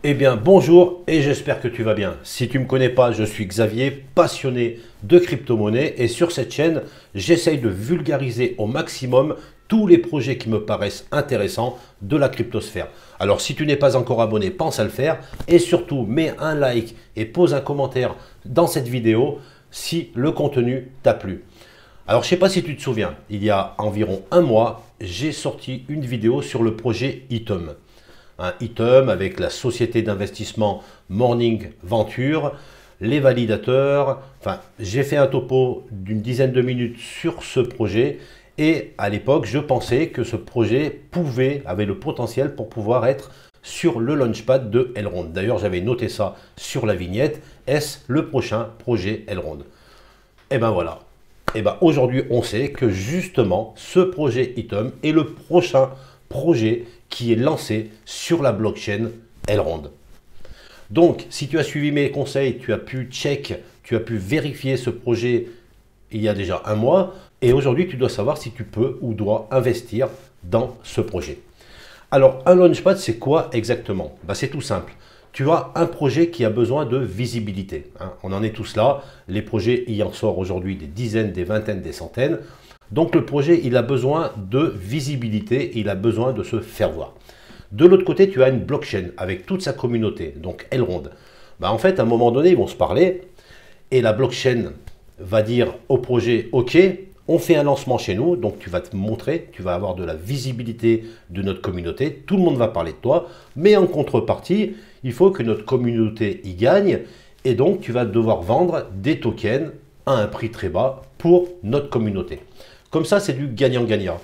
Eh bien bonjour et j'espère que tu vas bien. Si tu ne me connais pas, je suis Xavier, passionné de crypto-monnaie et sur cette chaîne, j'essaye de vulgariser au maximum tous les projets qui me paraissent intéressants de la cryptosphère. Alors si tu n'es pas encore abonné, pense à le faire et surtout mets un like et pose un commentaire dans cette vidéo si le contenu t'a plu. Alors je ne sais pas si tu te souviens, il y a environ un mois, j'ai sorti une vidéo sur le projet Item. Un Item avec la société d'investissement Morning Venture, les validateurs. Enfin, j'ai fait un topo d'une dizaine de minutes sur ce projet et à l'époque, je pensais que ce projet avait le potentiel pour pouvoir être sur le launchpad de Elrond. D'ailleurs, j'avais noté ça sur la vignette. Est-ce le prochain projet Elrond? Et ben voilà. Et ben aujourd'hui, on sait que justement, ce projet Item est le prochain projet qui est lancé sur la blockchain Elrond. Donc, si tu as suivi mes conseils, tu as pu vérifier ce projet il y a déjà un mois. Et aujourd'hui, tu dois savoir si tu peux ou dois investir dans ce projet. Alors, un launchpad, c'est quoi exactement? C'est tout simple. Tu as un projet qui a besoin de visibilité. On en est tous là. Les projets, il en sort aujourd'hui des dizaines, des vingtaines, des centaines. Donc le projet, il a besoin de visibilité, il a besoin de se faire voir. De l'autre côté, tu as une blockchain avec toute sa communauté, donc Elrond. En fait, à un moment donné, ils vont se parler et la blockchain va dire au projet, ok, on fait un lancement chez nous, donc tu vas te montrer, tu vas avoir de la visibilité de notre communauté, tout le monde va parler de toi, mais en contrepartie, il faut que notre communauté y gagne et donc tu vas devoir vendre des tokens à un prix très bas pour notre communauté. Comme ça, c'est du gagnant-gagnant.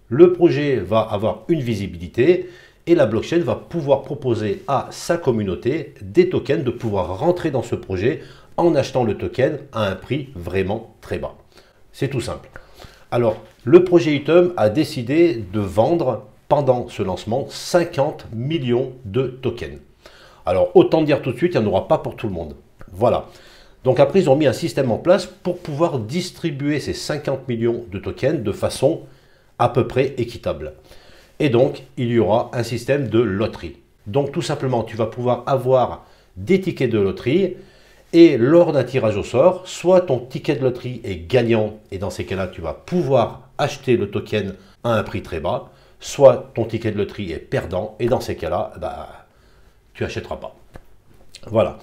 Le projet va avoir une visibilité et la blockchain va pouvoir proposer à sa communauté des tokens de pouvoir rentrer dans ce projet en achetant le token à un prix vraiment très bas. C'est tout simple. Alors, le projet Item a décidé de vendre pendant ce lancement 50 millions de tokens. Alors, autant dire tout de suite, il n'y en aura pas pour tout le monde. Voilà. Donc après, ils ont mis un système en place pour pouvoir distribuer ces 50 millions de tokens de façon à peu près équitable. Et donc, il y aura un système de loterie. Donc tout simplement, tu vas pouvoir avoir des tickets de loterie et lors d'un tirage au sort, soit ton ticket de loterie est gagnant et dans ces cas-là, tu vas pouvoir acheter le token à un prix très bas, soit ton ticket de loterie est perdant et dans ces cas-là, tu n'achèteras pas. Voilà.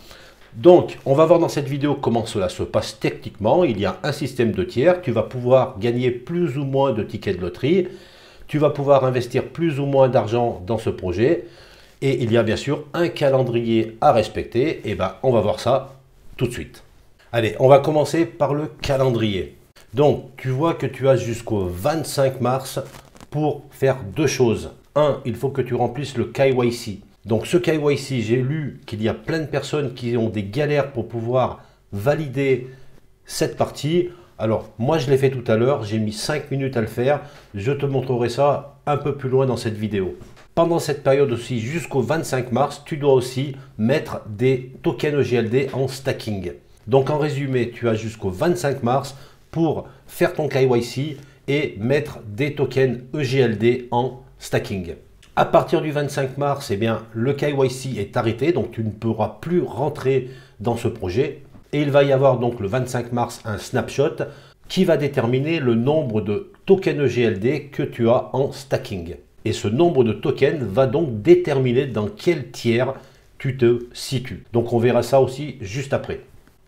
Donc, on va voir dans cette vidéo comment cela se passe techniquement. Il y a un système de tiers. Tu vas pouvoir gagner plus ou moins de tickets de loterie. Tu vas pouvoir investir plus ou moins d'argent dans ce projet. Et il y a bien sûr un calendrier à respecter. Et on va voir ça tout de suite. Allez, on va commencer par le calendrier. Donc, tu vois que tu as jusqu'au 25 mars pour faire deux choses. Un, il faut que tu remplisses le KYC. Donc ce KYC, j'ai lu qu'il y a plein de personnes qui ont des galères pour pouvoir valider cette partie. Alors moi je l'ai fait tout à l'heure, j'ai mis 5 minutes à le faire. Je te montrerai ça un peu plus loin dans cette vidéo. Pendant cette période aussi, jusqu'au 25 mars, tu dois aussi mettre des tokens EGLD en stacking. Donc en résumé, tu as jusqu'au 25 mars pour faire ton KYC et mettre des tokens EGLD en stacking. À partir du 25 mars, le KYC est arrêté, donc tu ne pourras plus rentrer dans ce projet. Et il va y avoir donc le 25 mars un snapshot qui va déterminer le nombre de tokens EGLD que tu as en stacking. Et ce nombre de tokens va donc déterminer dans quel tiers tu te situes. Donc on verra ça aussi juste après.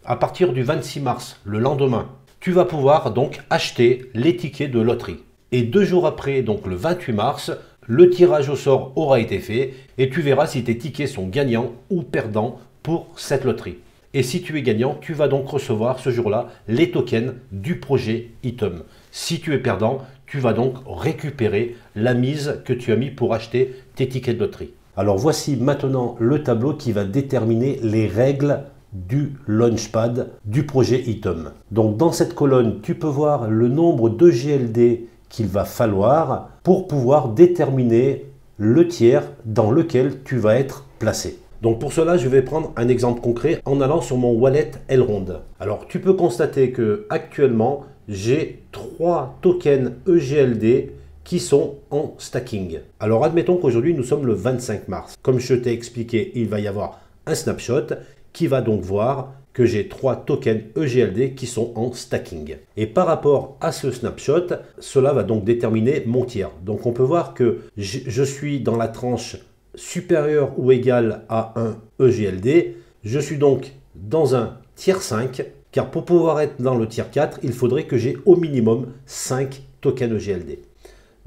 À partir du 26 mars, le lendemain, tu vas pouvoir donc acheter les tickets de loterie. Et 2 jours après, donc le 28 mars, le tirage au sort aura été fait et tu verras si tes tickets sont gagnants ou perdants pour cette loterie. Et si tu es gagnant, tu vas donc recevoir ce jour-là les tokens du projet Item. Si tu es perdant, tu vas donc récupérer la mise que tu as mis pour acheter tes tickets de loterie. Alors voici maintenant le tableau qui va déterminer les règles du launchpad du projet Item. Donc dans cette colonne, tu peux voir le nombre de GLD qu'il va falloir pour pouvoir déterminer le tiers dans lequel tu vas être placé. Donc pour cela, je vais prendre un exemple concret en allant sur mon wallet Elrond. Alors tu peux constater que actuellement, j'ai 3 tokens EGLD qui sont en stacking. Alors admettons qu'aujourd'hui nous sommes le 25 mars. Comme je t'ai expliqué, il va y avoir un snapshot qui va donc voir que j'ai 3 tokens EGLD qui sont en stacking. Et par rapport à ce snapshot, cela va donc déterminer mon tiers. Donc on peut voir que je suis dans la tranche supérieure ou égale à un EGLD. Je suis donc dans un tiers 5, car pour pouvoir être dans le tiers 4, il faudrait que j'ai au minimum 5 tokens EGLD.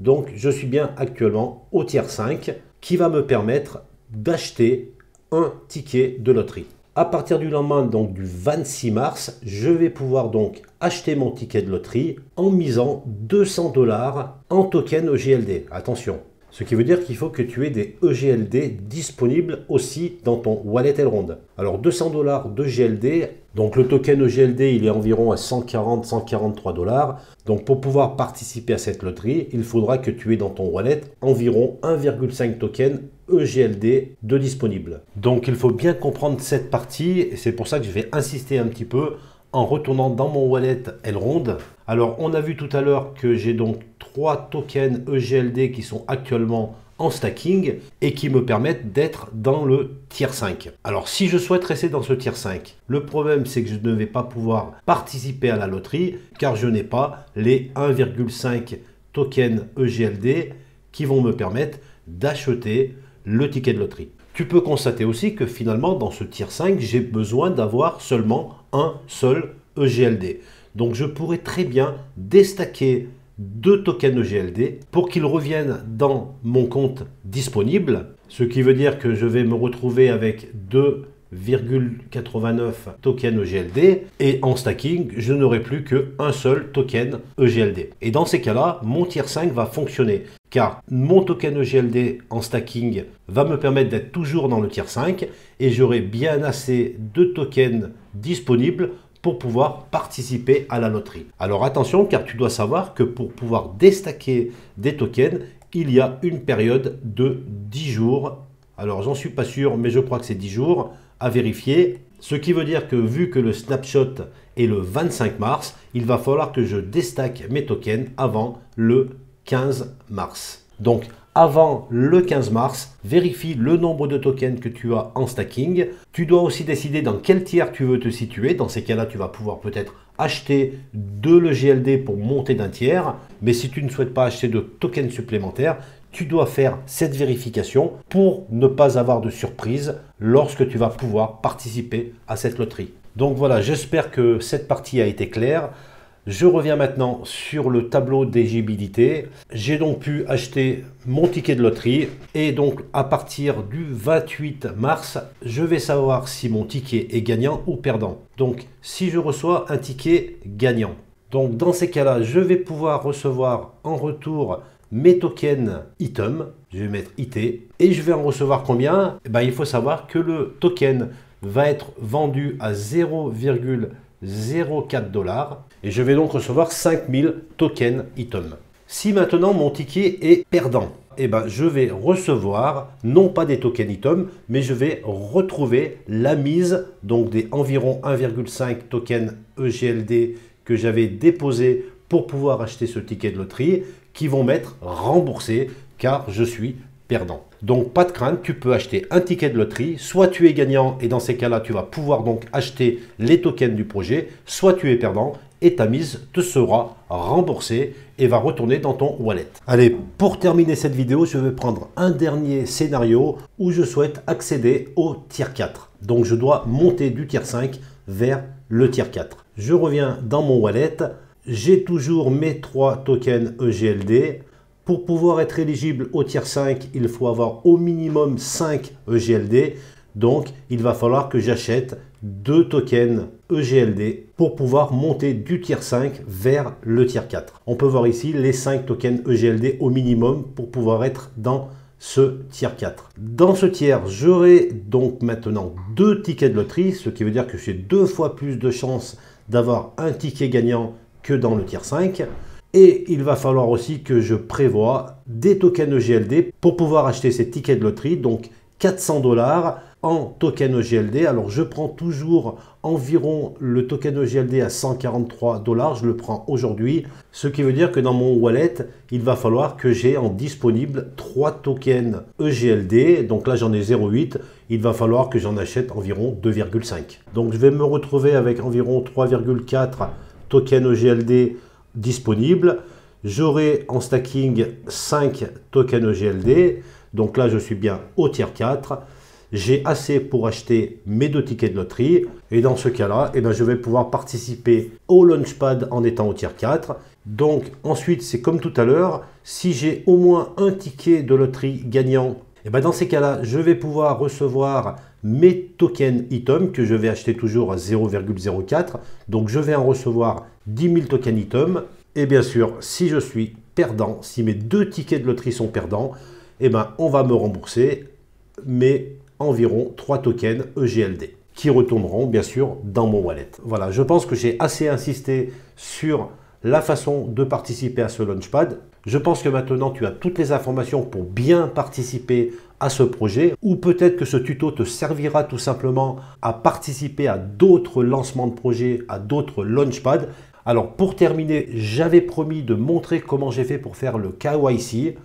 Donc je suis bien actuellement au tiers 5, qui va me permettre d'acheter un ticket de loterie. À partir du lendemain, donc du 26 mars, je vais pouvoir donc acheter mon ticket de loterie en misant 200 $ en token EGLD. Attention, ce qui veut dire qu'il faut que tu aies des EGLD disponibles aussi dans ton wallet Elrond. Alors 200 $ de GLD, donc le token EGLD il est environ à 140-143 $. Donc pour pouvoir participer à cette loterie, il faudra que tu aies dans ton wallet environ 1,5 token EGLD de disponible. Donc il faut bien comprendre cette partie et c'est pour ça que je vais insister un petit peu en retournant dans mon wallet Elrond. Alors on a vu tout à l'heure que j'ai donc 3 tokens EGLD qui sont actuellement en stacking et qui me permettent d'être dans le tier 5. Alors si je souhaite rester dans ce tier 5, le problème c'est que je ne vais pas pouvoir participer à la loterie car je n'ai pas les 1,5 tokens EGLD qui vont me permettre d'acheter le ticket de loterie. Tu peux constater aussi que finalement dans ce tier 5, j'ai besoin d'avoir seulement un seul EGLD. Donc je pourrais très bien déstacker 2 tokens EGLD pour qu'ils reviennent dans mon compte disponible, ce qui veut dire que je vais me retrouver avec 2,89 tokens EGLD et en stacking, je n'aurai plus qu'un seul token EGLD. Et dans ces cas-là, mon tier 5 va fonctionner car mon token EGLD en stacking va me permettre d'être toujours dans le tier 5 et j'aurai bien assez de tokens disponibles pour pouvoir participer à la loterie. Alors attention car tu dois savoir que pour pouvoir déstacker des tokens, il y a une période de 10 jours. Alors j'en suis pas sûr mais je crois que c'est 10 jours à vérifier. Ce qui veut dire que vu que le snapshot est le 25 mars, il va falloir que je déstacke mes tokens avant le 15 mars. Donc avant le 15 mars, vérifie le nombre de tokens que tu as en stacking. Tu dois aussi décider dans quel tiers tu veux te situer. Dans ces cas-là, tu vas pouvoir peut-être acheter de l'EGLD pour monter d'un tiers. Mais si tu ne souhaites pas acheter de tokens supplémentaires, tu dois faire cette vérification pour ne pas avoir de surprise lorsque tu vas pouvoir participer à cette loterie. Donc voilà, j'espère que cette partie a été claire. Je reviens maintenant sur le tableau d'éligibilité. J'ai donc pu acheter mon ticket de loterie et donc à partir du 28 mars, je vais savoir si mon ticket est gagnant ou perdant. Donc si je reçois un ticket gagnant, donc dans ces cas-là, je vais pouvoir recevoir en retour mes tokens item. Je vais mettre IT et je vais en recevoir combien? Il faut savoir que le token va être vendu à 0,04 $ et je vais donc recevoir 5000 tokens item. Si maintenant mon ticket est perdant, je vais recevoir non pas des tokens item, mais je vais retrouver la mise donc des environ 1,5 tokens EGLD que j'avais déposé pour pouvoir acheter ce ticket de loterie qui vont m'être remboursés car je suis perdant. Donc pas de crainte, tu peux acheter un ticket de loterie, soit tu es gagnant et dans ces cas-là tu vas pouvoir donc acheter les tokens du projet, soit tu es perdant et ta mise te sera remboursée et va retourner dans ton wallet. Allez, pour terminer cette vidéo, je vais prendre un dernier scénario où je souhaite accéder au tier 4. Donc je dois monter du tier 5 vers le tier 4. Je reviens dans mon wallet, j'ai toujours mes 3 tokens EGLD. Pour pouvoir être éligible au tier 5, il faut avoir au minimum 5 EGLD. Donc, il va falloir que j'achète 2 tokens EGLD pour pouvoir monter du tier 5 vers le tier 4. On peut voir ici les 5 tokens EGLD au minimum pour pouvoir être dans ce tier 4. Dans ce tiers, j'aurai donc maintenant 2 tickets de loterie, ce qui veut dire que j'ai 2 fois plus de chances d'avoir un ticket gagnant que dans le tier 5. Et il va falloir aussi que je prévoie des tokens EGLD pour pouvoir acheter ces tickets de loterie, donc 400 $. en token EGLD. Alors je prends toujours environ le token EGLD à 143 $, je le prends aujourd'hui, ce qui veut dire que dans mon wallet, il va falloir que j'ai en disponible 3 tokens EGLD, donc là j'en ai 0,8, il va falloir que j'en achète environ 2,5. Donc je vais me retrouver avec environ 3,4 tokens EGLD disponibles. J'aurai en stacking 5 tokens EGLD, donc là je suis bien au tier 4. J'ai assez pour acheter mes 2 tickets de loterie et dans ce cas-là, eh ben, je vais pouvoir participer au Launchpad en étant au tier 4. Donc ensuite, c'est comme tout à l'heure, si j'ai au moins un ticket de loterie gagnant, eh ben, dans ces cas-là, je vais pouvoir recevoir mes tokens item que je vais acheter toujours à 0,04. Donc je vais en recevoir 10 000 tokens item. Et bien sûr, si je suis perdant, si mes 2 tickets de loterie sont perdants, eh ben, on va me rembourser mes environ 3 tokens EGLD qui retourneront bien sûr dans mon wallet. Voilà, je pense que j'ai assez insisté sur la façon de participer à ce Launchpad. Je pense que maintenant tu as toutes les informations pour bien participer à ce projet, ou peut-être que ce tuto te servira tout simplement à participer à d'autres lancements de projets, à d'autres Launchpads. Alors pour terminer, j'avais promis de montrer comment j'ai fait pour faire le KYC.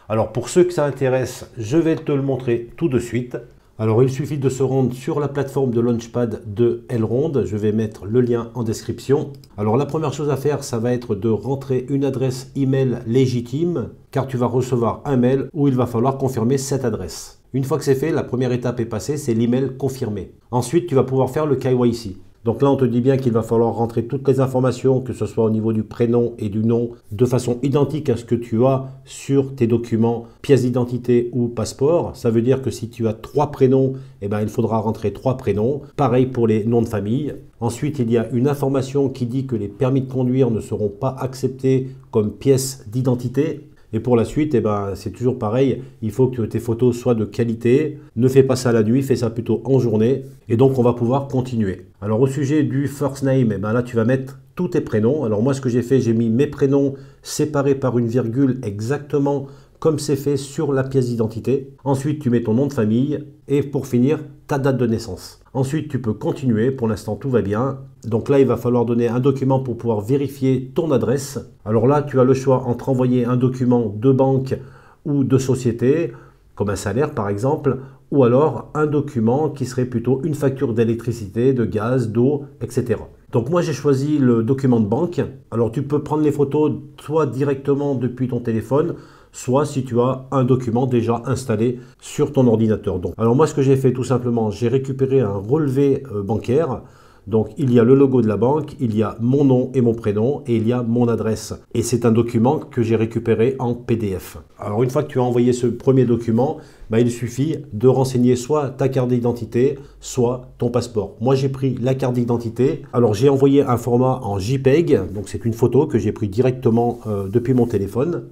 Alors pour ceux que ça intéresse, je vais te le montrer tout de suite. Alors il suffit de se rendre sur la plateforme de Launchpad de Elrond. Je vais mettre le lien en description. Alors la première chose à faire, ça va être de rentrer une adresse email légitime, car tu vas recevoir un mail où il va falloir confirmer cette adresse. Une fois que c'est fait, la première étape est passée, c'est l'email confirmé. Ensuite, tu vas pouvoir faire le KYC. Donc là, on te dit bien qu'il va falloir rentrer toutes les informations, que ce soit au niveau du prénom et du nom, de façon identique à ce que tu as sur tes documents, pièce d'identité ou passeport. Ça veut dire que si tu as 3 prénoms, eh ben, il faudra rentrer 3 prénoms. Pareil pour les noms de famille. Ensuite, il y a une information qui dit que les permis de conduire ne seront pas acceptés comme pièce d'identité. Et pour la suite, eh ben, c'est toujours pareil, il faut que tes photos soient de qualité. Ne fais pas ça la nuit, fais ça plutôt en journée. Et donc, on va pouvoir continuer. Alors, au sujet du first name, eh ben, là, tu vas mettre tous tes prénoms. Alors, moi, ce que j'ai fait, j'ai mis mes prénoms séparés par une virgule exactement comme c'est fait sur la pièce d'identité. Ensuite, tu mets ton nom de famille et pour finir, ta date de naissance. Ensuite, tu peux continuer. Pour l'instant, tout va bien. Donc là, il va falloir donner un document pour pouvoir vérifier ton adresse. Alors là, tu as le choix entre envoyer un document de banque ou de société, comme un salaire par exemple, ou alors un document qui serait plutôt une facture d'électricité, de gaz, d'eau, etc. Donc moi, j'ai choisi le document de banque. Alors tu peux prendre les photos soit directement depuis ton téléphone, soit si tu as un document déjà installé sur ton ordinateur. Donc, alors moi, ce que j'ai fait tout simplement, j'ai récupéré un relevé bancaire. Donc il y a le logo de la banque, il y a mon nom et mon prénom et il y a mon adresse. Et c'est un document que j'ai récupéré en PDF. Alors une fois que tu as envoyé ce premier document, il suffit de renseigner soit ta carte d'identité, soit ton passeport. Moi j'ai pris la carte d'identité. Alors j'ai envoyé un format en JPEG, donc c'est une photo que j'ai pris directement depuis mon téléphone.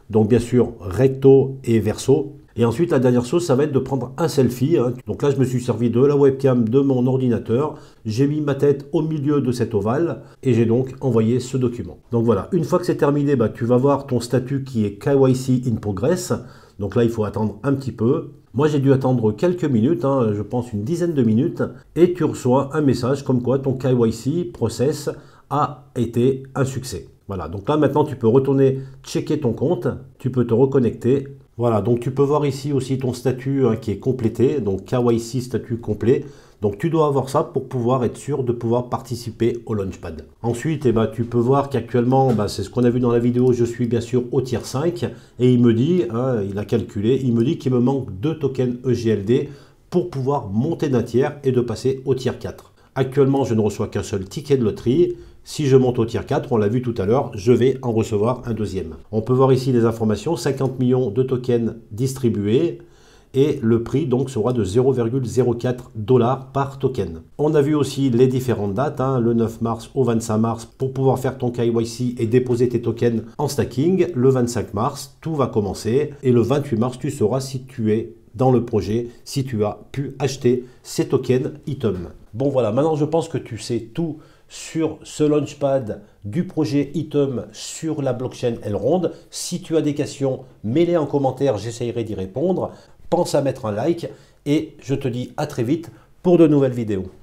Donc bien sûr recto et verso. Et ensuite, la dernière chose, ça va être de prendre un selfie. Donc là, je me suis servi de la webcam de mon ordinateur. J'ai mis ma tête au milieu de cet ovale et j'ai donc envoyé ce document. Donc voilà, une fois que c'est terminé, tu vas voir ton statut qui est KYC in progress. Donc là, il faut attendre un petit peu. Moi, j'ai dû attendre quelques minutes, je pense une dizaine de minutes. Et tu reçois un message comme quoi ton KYC process a été un succès. Voilà, donc là, maintenant, tu peux retourner checker ton compte. Tu peux te reconnecter. Voilà, donc tu peux voir ici aussi ton statut qui est complété, donc KYC statut complet. Donc tu dois avoir ça pour pouvoir être sûr de pouvoir participer au Launchpad. Ensuite, tu peux voir qu'actuellement, c'est ce qu'on a vu dans la vidéo, je suis bien sûr au tier 5 et il me dit, il a calculé, il me dit qu'il me manque 2 tokens EGLD pour pouvoir monter d'un tiers et de passer au tier 4. Actuellement, je ne reçois qu'un seul ticket de loterie. Si je monte au tier 4, on l'a vu tout à l'heure, je vais en recevoir un deuxième. On peut voir ici les informations, 50 millions de tokens distribués et le prix donc sera de 0,04 $ par token. On a vu aussi les différentes dates, le 9 mars au 25 mars pour pouvoir faire ton KYC et déposer tes tokens en stacking. Le 25 mars, tout va commencer et le 28 mars, tu sauras si tu es dans le projet, si tu as pu acheter ces tokens item. Bon voilà, maintenant je pense que tu sais tout sur ce Launchpad du projet Item sur la blockchain Elrond. Si tu as des questions, mets-les en commentaire, j'essayerai d'y répondre. Pense à mettre un like et je te dis à très vite pour de nouvelles vidéos.